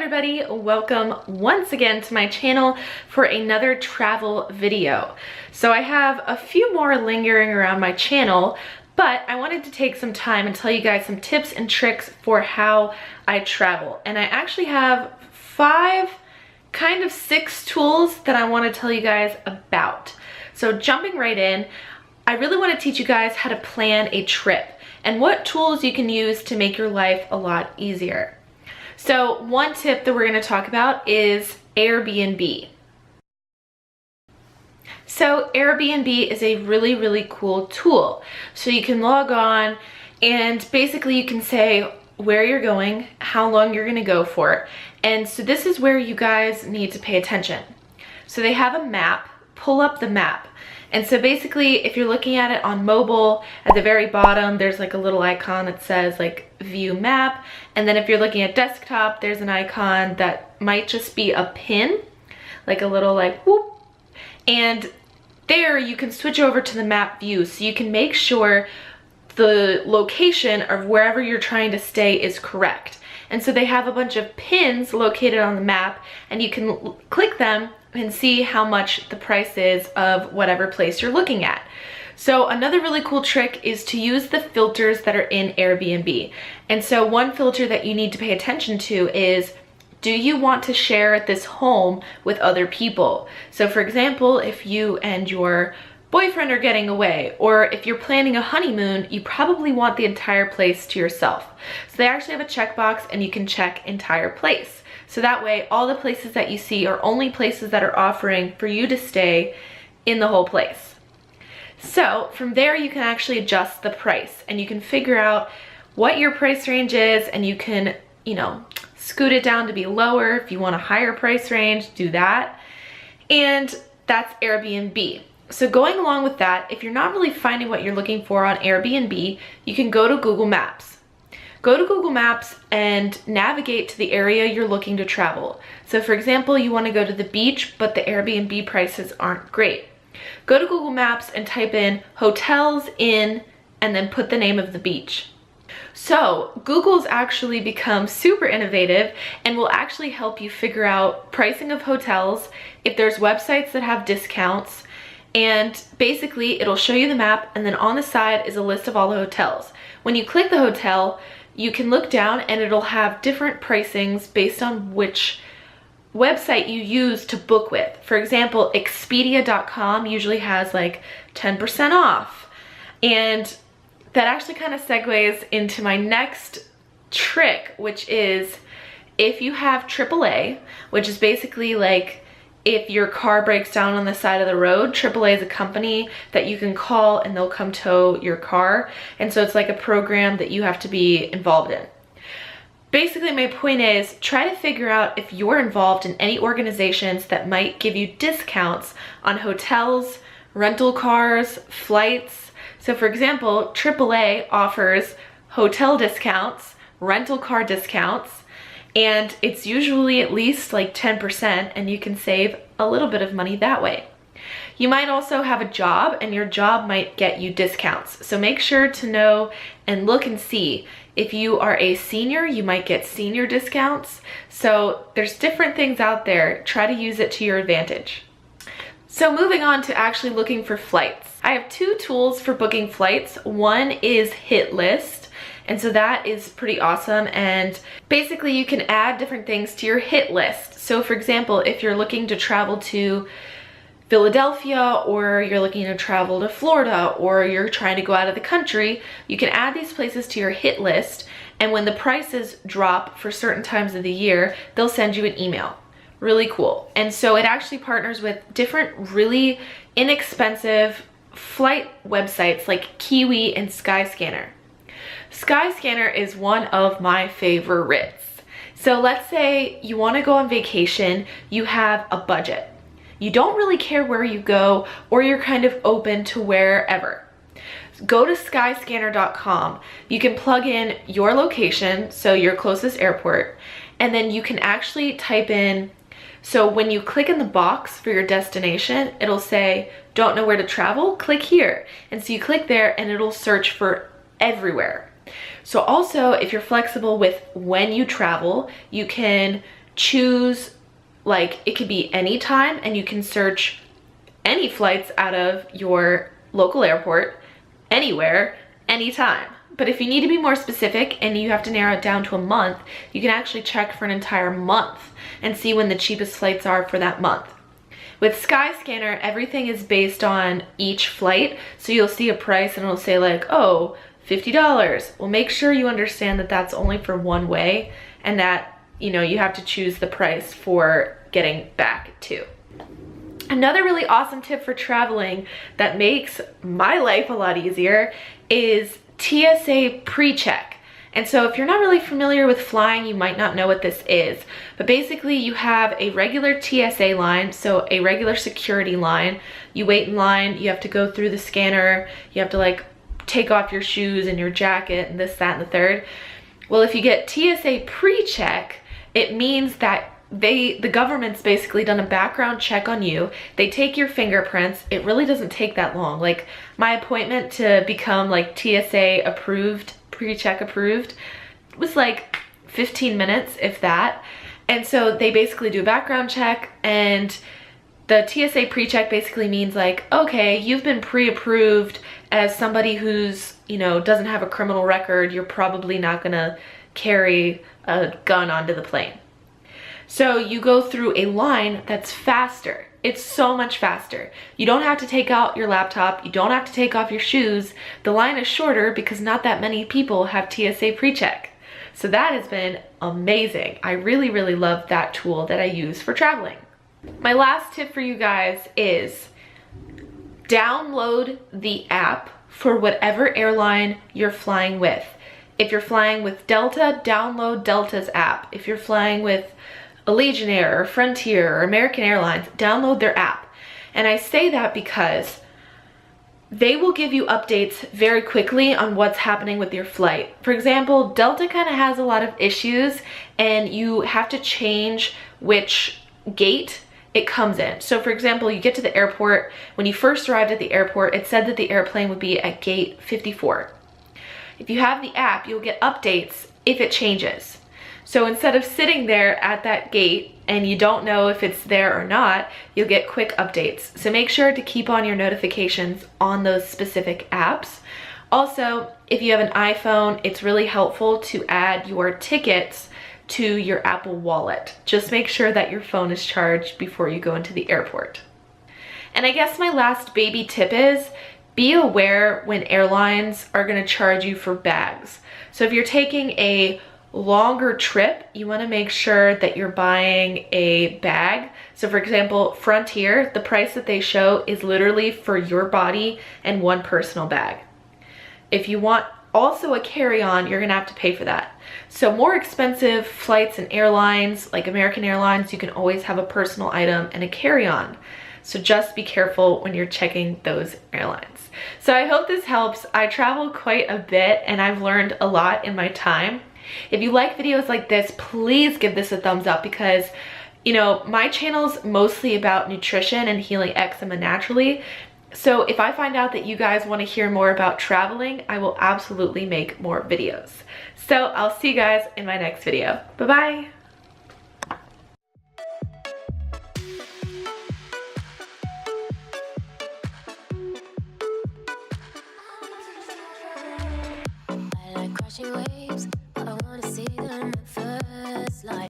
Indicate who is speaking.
Speaker 1: everybody, welcome once again to my channel for another travel video. So I have a few more lingering around my channel, but I wanted to take some time and tell you guys some tips and tricks for how I travel. And I actually have six tools that I want to tell you guys about. So jumping right in, I really want to teach you guys how to plan a trip and what tools you can use to make your life a lot easier. So one tip that we're going to talk about is Airbnb. So Airbnb is a really cool tool. So you can log on and basically you can say where you're going, how long you're going to go for. And so this is where you guys need to pay attention. So they have a map, pull up the map. And so basically, if you're looking at it on mobile, at the very bottom, there's like a little icon that says like view map. And then if you're looking at desktop, there's an icon that might just be a pin, like a little like whoop. And there you can switch over to the map view. So you can make sure the location of wherever you're trying to stay is correct. And so they have a bunch of pins located on the map and you can click them and see how much the price is of whatever place you're looking at. So another really cool trick is to use the filters that are in Airbnb. And so one filter that you need to pay attention to is, do you want to share this home with other people? So for example, if you and your boyfriend are getting away, or if you're planning a honeymoon, you probably want the entire place to yourself. So they actually have a checkbox and you can check entire place. So that way, all the places that you see are only places that are offering for you to stay in the whole place. So from there, you can actually adjust the price and you can figure out what your price range is and you can, scoot it down to be lower. If you want a higher price range, do that. And that's Airbnb. So going along with that, if you're not really finding what you're looking for on Airbnb, you can go to Google Maps. Go to Google Maps and navigate to the area you're looking to travel. So for example, you want to go to the beach, but the Airbnb prices aren't great. Go to Google Maps and type in hotels in, and then put the name of the beach. So Google's actually become super innovative and will actually help you figure out pricing of hotels, if there's websites that have discounts, and basically it'll show you the map and then on the side is a list of all the hotels. When you click the hotel, you can look down and it'll have different pricings based on which website you use to book with. For example, Expedia.com usually has like 10% off. And that actually kind of segues into my next trick, which is if you have AAA, which is basically like if your car breaks down on the side of the road, AAA is a company that you can call and they'll come tow your car. And so it's like a program that you have to be involved in. Basically, my point is try to figure out if you're involved in any organizations that might give you discounts on hotels, rental cars, flights. So for example, AAA offers hotel discounts, rental car discounts, and it's usually at least like 10% and you can save a little bit of money that way. You might also have a job and your job might get you discounts. So make sure to know and look and see. If you are a senior, you might get senior discounts. So there's different things out there. Try to use it to your advantage. So moving on to actually looking for flights. I have two tools for booking flights. One is Hitlist. And so that is pretty awesome. And basically you can add different things to your hit list. So for example, if you're looking to travel to Philadelphia, or you're looking to travel to Florida, or you're trying to go out of the country, you can add these places to your hit list. And when the prices drop for certain times of the year, they'll send you an email. Really cool. And so it actually partners with different really inexpensive flight websites like Kiwi and Skyscanner. Skyscanner is one of my favorites. So let's say you want to go on vacation, you have a budget. You don't really care where you go, or you're kind of open to wherever. Go to skyscanner.com. You can plug in your location, so your closest airport, and then you can actually type in, so when you click in the box for your destination, it'll say, don't know where to travel? Click here. And so you click there and it'll search for everywhere. So also, if you're flexible with when you travel, you can choose, like, it could be any time, and you can search any flights out of your local airport, anywhere, anytime. But if you need to be more specific and you have to narrow it down to a month, you can actually check for an entire month and see when the cheapest flights are for that month. With Skyscanner, everything is based on each flight. So you'll see a price and it'll say like, oh, $50. Well, make sure you understand that that's only for one way, and that, you know, you have to choose the price for getting back too. Another really awesome tip for traveling that makes my life a lot easier is TSA pre-check. And so if you're not really familiar with flying, you might not know what this is. But basically you have a regular TSA line, so a regular security line. You wait in line, you have to go through the scanner, you have to like take off your shoes and your jacket and this, that, and the third. Well, if you get TSA pre-check, it means that the government's basically done a background check on you. They take your fingerprints. It really doesn't take that long. Like my appointment to become like TSA approved, pre-check approved, was like 15 minutes, if that. And so they basically do a background check, and the TSA pre-check basically means like, okay, you've been pre-approved as somebody who's, you know, doesn't have a criminal record. You're probably not gonna carry a gun onto the plane. So you go through a line that's faster. It's so much faster. You don't have to take out your laptop. You don't have to take off your shoes. The line is shorter because not that many people have TSA pre-check. So that has been amazing. I really, really love that tool that I use for traveling. My last tip for you guys is download the app for whatever airline you're flying with. If you're flying with Delta, download Delta's app. If you're flying with Allegiant Air or Frontier or American Airlines, download their app. And I say that because they will give you updates very quickly on what's happening with your flight. For example, Delta kind of has a lot of issues, and you have to change which gate it comes in. So for example, you get to the airport. When you first arrived at the airport, it said that the airplane would be at gate 54. If you have the app, you'll get updates if it changes. So instead of sitting there at that gate and you don't know if it's there or not, you'll get quick updates. So make sure to keep on your notifications on those specific apps. Also, if you have an iPhone, it's really helpful to add your tickets to your Apple Wallet. Just make sure that your phone is charged before you go into the airport. And I guess my last baby tip is be aware when airlines are going to charge you for bags. So if you're taking a longer trip, you want to make sure that you're buying a bag. So for example, Frontier, the price that they show is literally for your body and one personal bag. If you want also a carry-on, you're gonna have to pay for that. So more expensive flights and airlines, like American Airlines, you can always have a personal item and a carry-on. So just be careful when you're checking those airlines. So I hope this helps. I travel quite a bit and I've learned a lot in my time. If you like videos like this, please give this a thumbs up, because you know, my channel's mostly about nutrition and healing eczema naturally. So if I find out that you guys want to hear more about traveling, I will absolutely make more videos. So I'll see you guys in my next video. Bye-bye.
Speaker 2: Crashing waves, I wanna see them at first light.